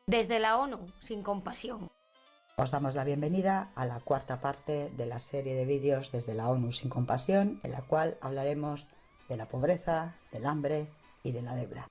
Desde la ONU, sin compasión. Os damos la bienvenida a la cuarta parte de la serie de vídeos desde la ONU sin compasión, en la cual hablaremos de la pobreza, del hambre y de la deuda.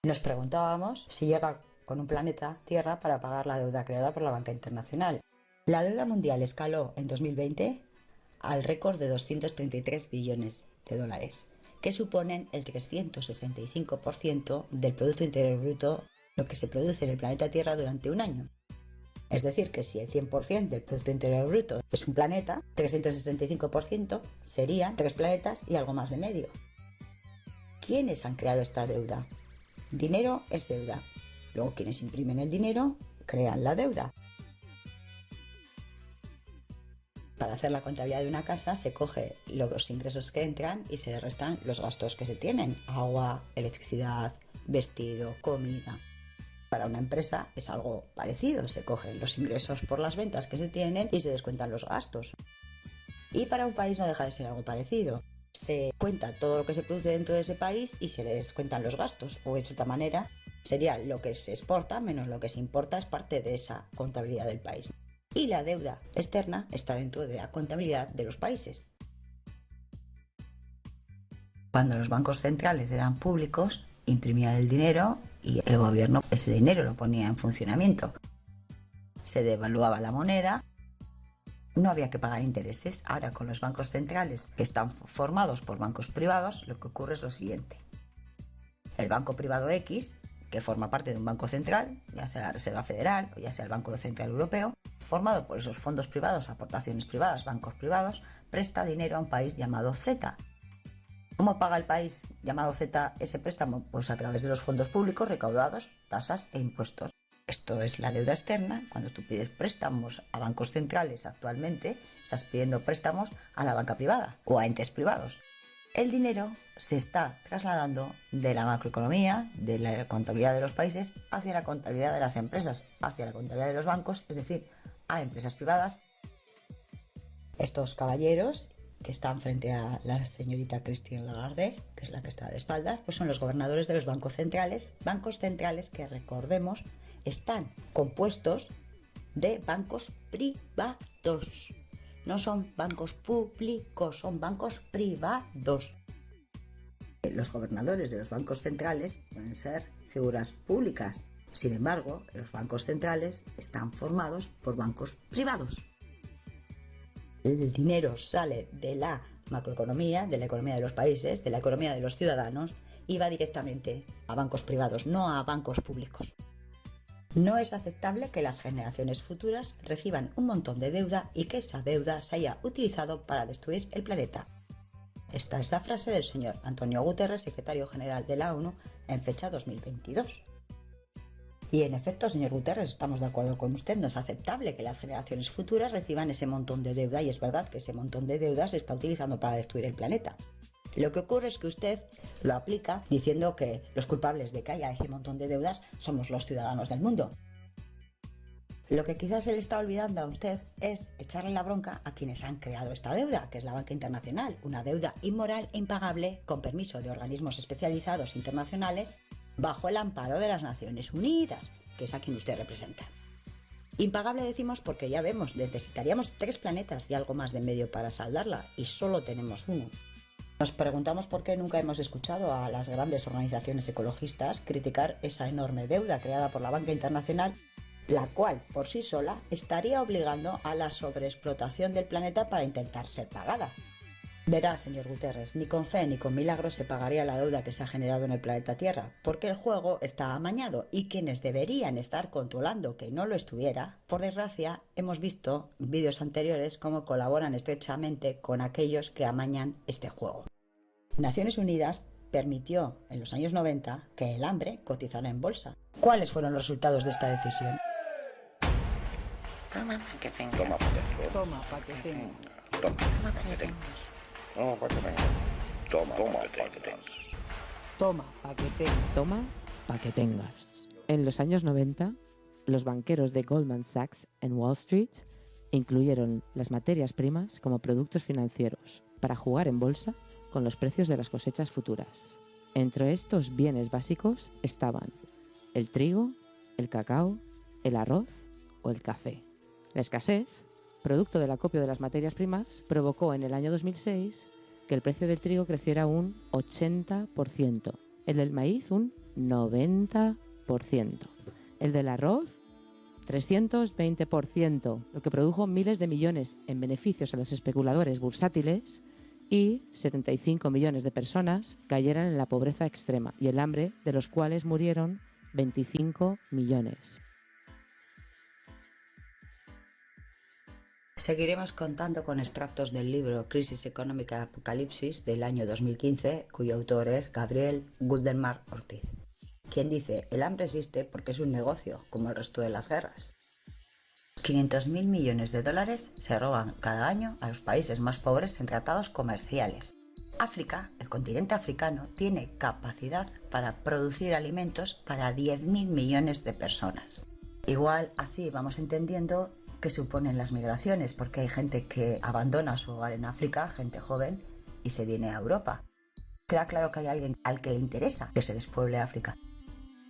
Nos preguntábamos si llega con un planeta Tierra para pagar la deuda creada por la banca internacional. La deuda mundial escaló en 2020 al récord de 233 billones de dólares, que suponen el 365% del Producto Interior Bruto, lo que se produce en el planeta Tierra durante un año. Es decir, que si el 100% del Producto Interior Bruto es un planeta, 365% serían 3 planetas y algo más de medio. ¿Quiénes han creado esta deuda? Dinero es deuda. Luego, quienes imprimen el dinero crean la deuda. Para hacer la contabilidad de una casa se coge los ingresos que entran y se le restan los gastos que se tienen: agua, electricidad, vestido, comida. Para una empresa es algo parecido, se cogen los ingresos por las ventas que se tienen y se descuentan los gastos. Y para un país no deja de ser algo parecido. Se cuenta todo lo que se produce dentro de ese país y se le descuentan los gastos, o de cierta manera sería lo que se exporta menos lo que se importa, es parte de esa contabilidad del país. Y la deuda externa está dentro de la contabilidad de los países. Cuando los bancos centrales eran públicos, imprimían el dinero y el gobierno ese dinero lo ponía en funcionamiento. Se devaluaba la moneda, no había que pagar intereses. Ahora, con los bancos centrales que están formados por bancos privados, lo que ocurre es lo siguiente. El banco privado X, que forma parte de un banco central, ya sea la Reserva Federal o ya sea el Banco Central Europeo, formado por esos fondos privados, aportaciones privadas, bancos privados, presta dinero a un país llamado Z. ¿Cómo paga el país llamado Z ese préstamo? Pues a través de los fondos públicos recaudados, tasas e impuestos. Esto es la deuda externa. Cuando tú pides préstamos a bancos centrales actualmente, estás pidiendo préstamos a la banca privada o a entes privados. El dinero se está trasladando de la macroeconomía, de la contabilidad de los países, hacia la contabilidad de las empresas, hacia la contabilidad de los bancos, es decir, a empresas privadas. Estos caballeros que están frente a la señorita Christine Lagarde, que es la que está de espaldas, pues son los gobernadores de los bancos centrales que, recordemos, están compuestos de bancos privados. No son bancos públicos, son bancos privados. Los gobernadores de los bancos centrales pueden ser figuras públicas. Sin embargo, los bancos centrales están formados por bancos privados. El dinero sale de la macroeconomía, de la economía de los países, de la economía de los ciudadanos y va directamente a bancos privados, no a bancos públicos. No es aceptable que las generaciones futuras reciban un montón de deuda y que esa deuda se haya utilizado para destruir el planeta. Esta es la frase del señor Antonio Guterres, secretario general de la ONU, en fecha 2022. Y en efecto, señor Guterres, estamos de acuerdo con usted, no es aceptable que las generaciones futuras reciban ese montón de deuda, y es verdad que ese montón de deuda se está utilizando para destruir el planeta. Lo que ocurre es que usted lo aplica diciendo que los culpables de que haya ese montón de deudas somos los ciudadanos del mundo. Lo que quizás se le está olvidando a usted es echarle la bronca a quienes han creado esta deuda, que es la banca internacional, una deuda inmoral e impagable con permiso de organismos especializados internacionales bajo el amparo de las Naciones Unidas, que es a quien usted representa. Impagable decimos porque ya vemos, necesitaríamos 3 planetas y algo más de medio para saldarla, y solo tenemos uno. Nos preguntamos por qué nunca hemos escuchado a las grandes organizaciones ecologistas criticar esa enorme deuda creada por la banca internacional, la cual por sí sola estaría obligando a la sobreexplotación del planeta para intentar ser pagada. Verá, señor Guterres, ni con fe ni con milagros se pagaría la deuda que se ha generado en el planeta Tierra, porque el juego está amañado y quienes deberían estar controlando que no lo estuviera, por desgracia, hemos visto en vídeos anteriores cómo colaboran estrechamente con aquellos que amañan este juego. Naciones Unidas permitió en los años 90 que el hambre cotizara en bolsa. ¿Cuáles fueron los resultados de esta decisión? Toma pa' que tengas. Toma pa' que tengas. Toma pa' que tengas. Toma pa' que tengas. Toma pa' que tengas. Toma pa' que tengas. Toma pa' que tengas. En los años 90, los banqueros de Goldman Sachs en Wall Street incluyeron las materias primas como productos financieros para jugar en bolsa con los precios de las cosechas futuras. Entre estos bienes básicos estaban el trigo, el cacao, el arroz o el café. La escasez, producto del acopio de las materias primas, provocó en el año 2006 que el precio del trigo creciera un 80%, el del maíz un 90%, el del arroz 320%, lo que produjo miles de millones en beneficios a los especuladores bursátiles y 75 millones de personas cayeran en la pobreza extrema y el hambre, de los cuales murieron 25 millones. Seguiremos contando con extractos del libro Crisis Económica Apocalipsis del año 2015, cuyo autor es Gabriel Guldenmark Ortiz, quien dice: el hambre existe porque es un negocio, como el resto de las guerras. 500.000 millones de dólares se roban cada año a los países más pobres en tratados comerciales. África, el continente africano, tiene capacidad para producir alimentos para 10.000 millones de personas. Igual así vamos entendiendo qué suponen las migraciones, porque hay gente que abandona su hogar en África, gente joven, y se viene a Europa. Queda claro que hay alguien al que le interesa que se despueble África.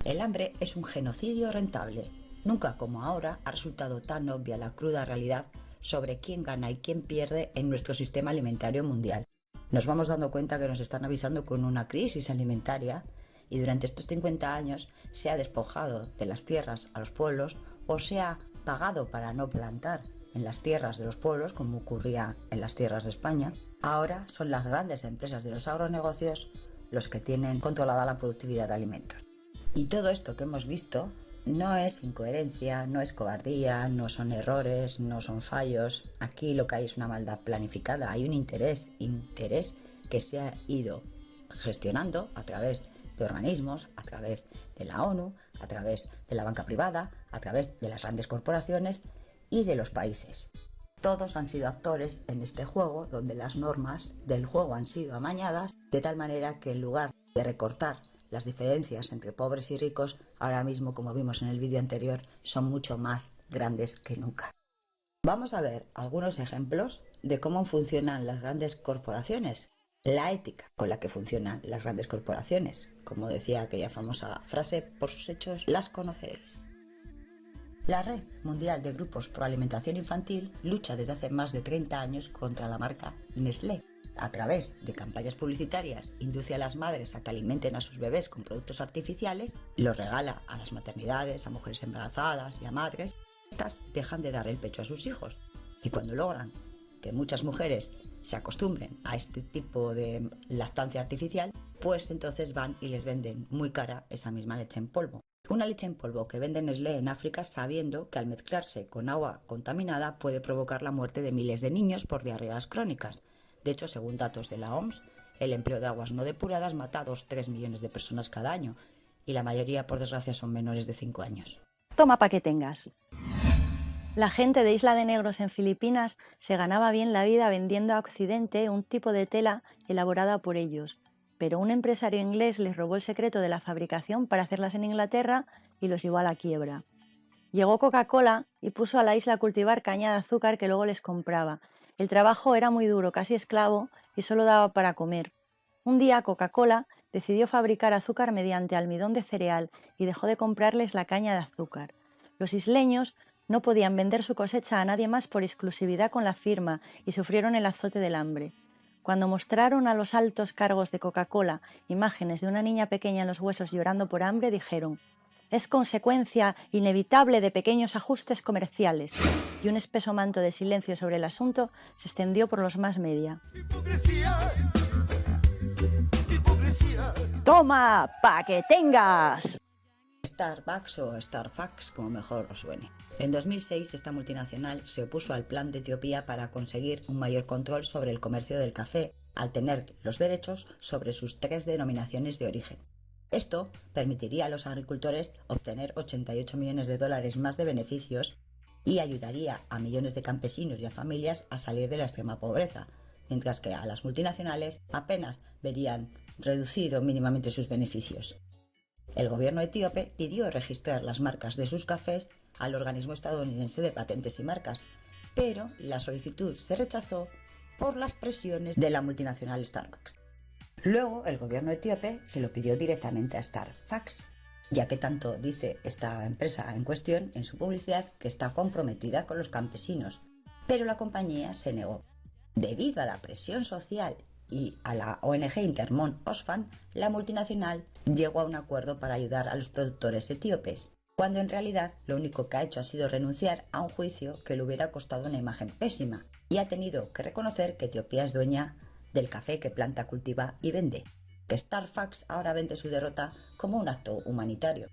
El hambre es un genocidio rentable. Nunca como ahora ha resultado tan obvia la cruda realidad sobre quién gana y quién pierde en nuestro sistema alimentario mundial. Nos vamos dando cuenta que nos están avisando con una crisis alimentaria y durante estos 50 años se ha despojado de las tierras a los pueblos o se ha pagado para no plantar en las tierras de los pueblos, como ocurría en las tierras de España. Ahora son las grandes empresas de los agronegocios los que tienen controlada la productividad de alimentos. Y todo esto que hemos visto no es incoherencia, no es cobardía, no son errores, no son fallos. Aquí lo que hay es una maldad planificada, hay un interés que se ha ido gestionando a través de organismos, a través de la ONU, a través de la banca privada, a través de las grandes corporaciones y de los países. Todos han sido actores en este juego donde las normas del juego han sido amañadas de tal manera que en lugar de recortar las diferencias entre pobres y ricos, ahora mismo, como vimos en el vídeo anterior, son mucho más grandes que nunca. Vamos a ver algunos ejemplos de cómo funcionan las grandes corporaciones, la ética con la que funcionan las grandes corporaciones. Como decía aquella famosa frase, por sus hechos las conoceréis. La Red Mundial de Grupos Pro Alimentación Infantil lucha desde hace más de 30 años contra la marca Nestlé. A través de campañas publicitarias induce a las madres a que alimenten a sus bebés con productos artificiales, los regala a las maternidades, a mujeres embarazadas y a madres. Estas dejan de dar el pecho a sus hijos y cuando logran que muchas mujeres se acostumbren a este tipo de lactancia artificial, pues entonces van y les venden muy cara esa misma leche en polvo. Una leche en polvo que vende Nestlé en África sabiendo que al mezclarse con agua contaminada puede provocar la muerte de miles de niños por diarreas crónicas. De hecho, según datos de la OMS, el empleo de aguas no depuradas mata a 2-3 millones de personas cada año y la mayoría, por desgracia, son menores de 5 años. Toma pa' que tengas. La gente de Isla de Negros en Filipinas se ganaba bien la vida vendiendo a Occidente un tipo de tela elaborada por ellos, pero un empresario inglés les robó el secreto de la fabricación para hacerlas en Inglaterra y los llevó a la quiebra. Llegó Coca-Cola y puso a la isla a cultivar caña de azúcar que luego les compraba. El trabajo era muy duro, casi esclavo, y solo daba para comer. Un día Coca-Cola decidió fabricar azúcar mediante almidón de cereal y dejó de comprarles la caña de azúcar. Los isleños no podían vender su cosecha a nadie más por exclusividad con la firma y sufrieron el azote del hambre. Cuando mostraron a los altos cargos de Coca-Cola imágenes de una niña pequeña en los huesos llorando por hambre, dijeron: es consecuencia inevitable de pequeños ajustes comerciales, y un espeso manto de silencio sobre el asunto se extendió por los más media. ¡Toma, pa' que tengas! Starbucks o Starfax, como mejor os suene. En 2006, esta multinacional se opuso al plan de Etiopía para conseguir un mayor control sobre el comercio del café, al tener los derechos sobre sus 3 denominaciones de origen. Esto permitiría a los agricultores obtener 88 millones de dólares más de beneficios y ayudaría a millones de campesinos y a familias a salir de la extrema pobreza, mientras que a las multinacionales apenas verían reducido mínimamente sus beneficios. El gobierno etíope pidió registrar las marcas de sus cafés al organismo estadounidense de patentes y marcas, pero la solicitud se rechazó por las presiones de la multinacional Starbucks. Luego, el gobierno etíope se lo pidió directamente a Starfax. ya que tanto dice esta empresa en cuestión en su publicidad que está comprometida con los campesinos, pero la compañía se negó. Debido a la presión social y a la ONG Intermon Oxfam, la multinacional llegó a un acuerdo para ayudar a los productores etíopes, cuando en realidad lo único que ha hecho ha sido renunciar a un juicio que le hubiera costado una imagen pésima, y ha tenido que reconocer que Etiopía es dueña del café que planta, cultiva y vende, que Starbucks ahora vende su derrota como un acto humanitario.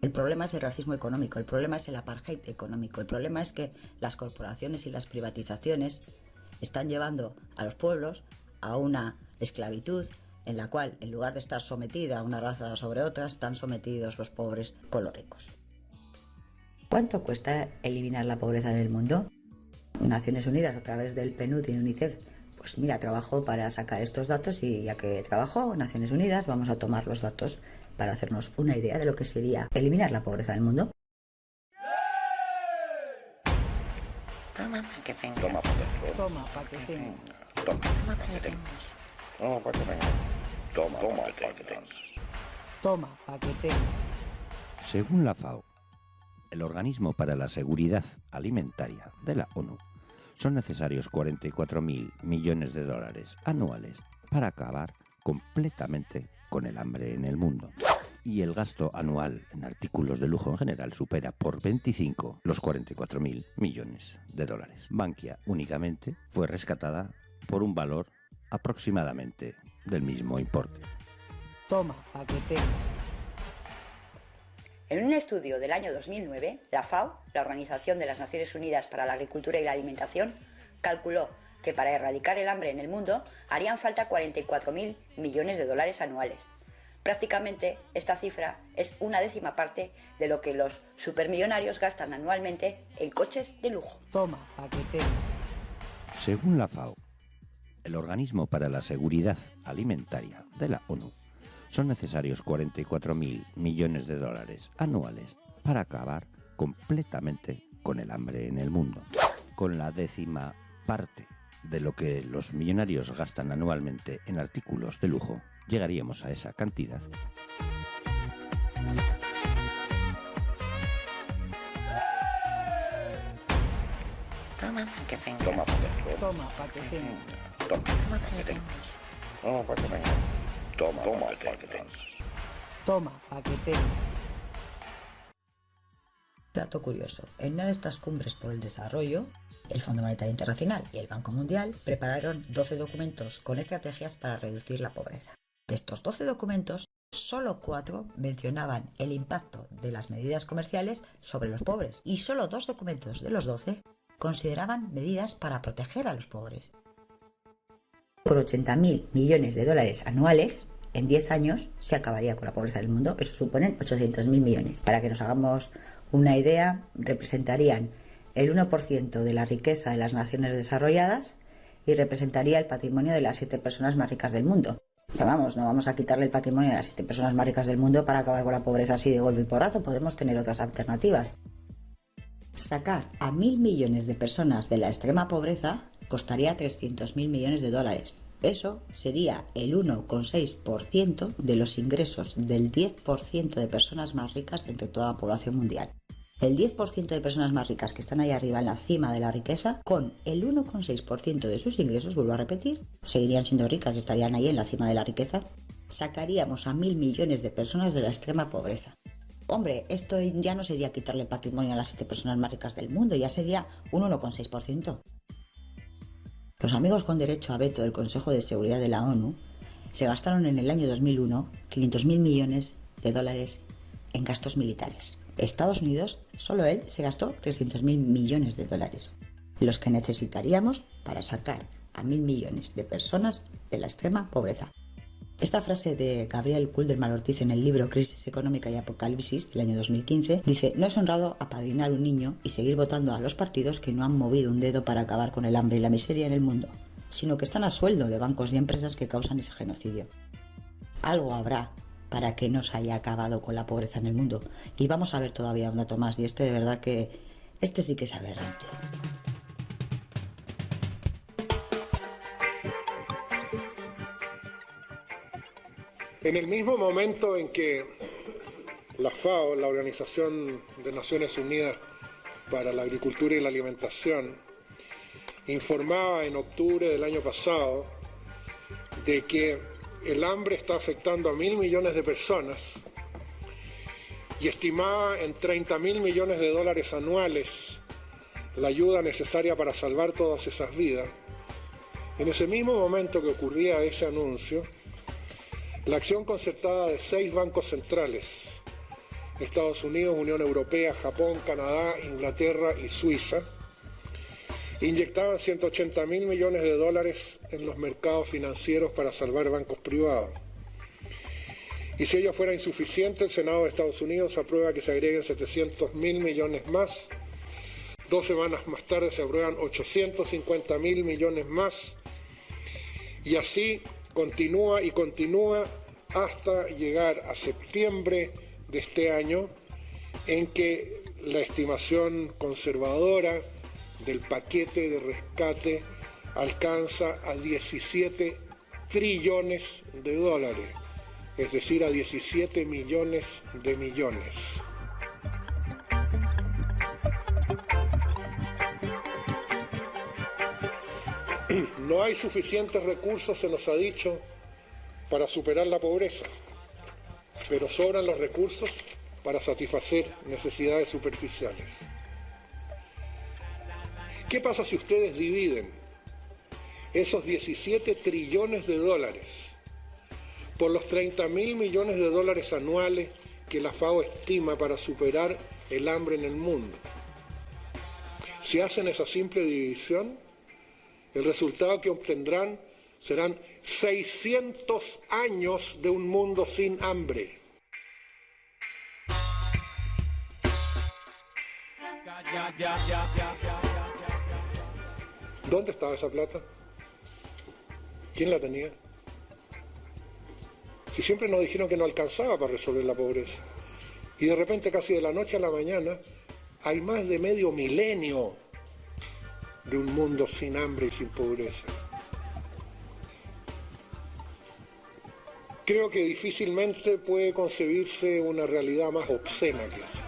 El problema es el racismo económico, el problema es el apartheid económico, el problema es que las corporaciones y las privatizaciones están llevando a los pueblos a una esclavitud en la cual, en lugar de estar sometida a una raza sobre otra, están sometidos los pobres con los ricos. ¿Cuánto cuesta eliminar la pobreza del mundo? Naciones Unidas, a través del PNUD y de UNICEF, pues mira, trabajo para sacar estos datos, y ya que trabajo en Naciones Unidas, vamos a tomar los datos para hacernos una idea de lo que sería eliminar la pobreza del mundo. Toma pa' que tengas. Toma pa' que tengas. Toma pa' que tengas. Toma pa' que tengas. Toma pa' que tengas. Toma pa' que tengas. Toma pa' que tengas. Según la FAO, el Organismo para la Seguridad Alimentaria de la ONU, son necesarios 44.000 millones de dólares anuales para acabar completamente con el hambre en el mundo. Y el gasto anual en artículos de lujo en general supera por 25 los 44.000 millones de dólares. Bankia únicamente fue rescatada por un valor aproximadamente del mismo importe. Toma pa' que tengas. En un estudio del año 2009, la FAO, la Organización de las Naciones Unidas para la Agricultura y la Alimentación, calculó que para erradicar el hambre en el mundo harían falta 44.000 millones de dólares anuales. Prácticamente esta cifra es una décima parte de lo que los supermillonarios gastan anualmente en coches de lujo. Toma pa' que tengas. Según la FAO, el Organismo para la Seguridad Alimentaria de la ONU, son necesarios 44.000 millones de dólares anuales para acabar completamente con el hambre en el mundo. Con la décima parte de lo que los millonarios gastan anualmente en artículos de lujo, llegaríamos a esa cantidad. Toma pa' que tengas. Toma pa' que tengas. Toma pa' que tengas. Toma pa' que tengas. Toma pa' que tengas. Toma pa' que tengas. Toma pa' que tengas. Dato curioso, en una de estas cumbres por el desarrollo, el Fondo Monetario Internacional y el Banco Mundial prepararon 12 documentos con estrategias para reducir la pobreza. De estos 12 documentos, solo 4 mencionaban el impacto de las medidas comerciales sobre los pobres, y solo 2 documentos de los 12 consideraban medidas para proteger a los pobres. Por 80.000 millones de dólares anuales, en 10 años se acabaría con la pobreza del mundo. Eso suponen 800.000 millones. Para que nos hagamos una idea, representarían el 1% de la riqueza de las naciones desarrolladas y representaría el patrimonio de las 7 personas más ricas del mundo. Pero vamos, no vamos a quitarle el patrimonio a las 7 personas más ricas del mundo para acabar con la pobreza así de golpe y porrazo. Podemos tener otras alternativas. Sacar a 1.000 millones de personas de la extrema pobreza costaría 300.000 millones de dólares. Eso sería el 1,6% de los ingresos del 10% de personas más ricas de entre toda la población mundial. El 10% de personas más ricas que están ahí arriba en la cima de la riqueza, con el 1,6% de sus ingresos, vuelvo a repetir, seguirían siendo ricas y estarían ahí en la cima de la riqueza, sacaríamos a 1.000 millones de personas de la extrema pobreza. Hombre, esto ya no sería quitarle patrimonio a las 7 personas más ricas del mundo, ya sería un 1,6%. Los amigos con derecho a veto del Consejo de Seguridad de la ONU se gastaron en el año 2001 500.000 millones de dólares en gastos militares. Estados Unidos, solo él, se gastó 300.000 millones de dólares, los que necesitaríamos para sacar a 1.000 millones de personas de la extrema pobreza. Esta frase de Gabriel Kuhlman Ortiz en el libro Crisis Económica y Apocalipsis del año 2015 dice: no es honrado apadrinar un niño y seguir votando a los partidos que no han movido un dedo para acabar con el hambre y la miseria en el mundo, sino que están a sueldo de bancos y empresas que causan ese genocidio. Algo habrá para que no se haya acabado con la pobreza en el mundo, y vamos a ver todavía un dato más, y de verdad que este sí que es aberrante. En el mismo momento en que la FAO, la Organización de Naciones Unidas para la Agricultura y la Alimentación, informaba en octubre del año pasado de que el hambre está afectando a 1.000 millones de personas y estimaba en 30.000 millones de dólares anuales la ayuda necesaria para salvar todas esas vidas. En ese mismo momento que ocurría ese anuncio, la acción concertada de 6 bancos centrales, Estados Unidos, Unión Europea, Japón, Canadá, Inglaterra y Suiza, inyectaban 180.000 millones de dólares en los mercados financieros para salvar bancos privados. Y si ello fuera insuficiente, el Senado de Estados Unidos aprueba que se agreguen 700.000 millones más. 2 semanas más tarde se aprueban 850.000 millones más. Y así continúa y continúa hasta llegar a septiembre de este año, en que la estimación conservadora del paquete de rescate alcanza a 17 trillones de dólares, es decir, a 17 millones de millones. No hay suficientes recursos, se nos ha dicho, para superar la pobreza, pero sobran los recursos para satisfacer necesidades superficiales. ¿Qué pasa si ustedes dividen esos 17 trillones de dólares por los 30.000 millones de dólares anuales que la FAO estima para superar el hambre en el mundo? Si hacen esa simple división, el resultado que obtendrán serán 600 años de un mundo sin hambre. ¿Dónde estaba esa plata? ¿Quién la tenía? Si siempre nos dijeron que no alcanzaba para resolver la pobreza. Y de repente, casi de la noche a la mañana, hay más de medio milenio de un mundo sin hambre y sin pobreza. Creo que difícilmente puede concebirse una realidad más obscena que esa.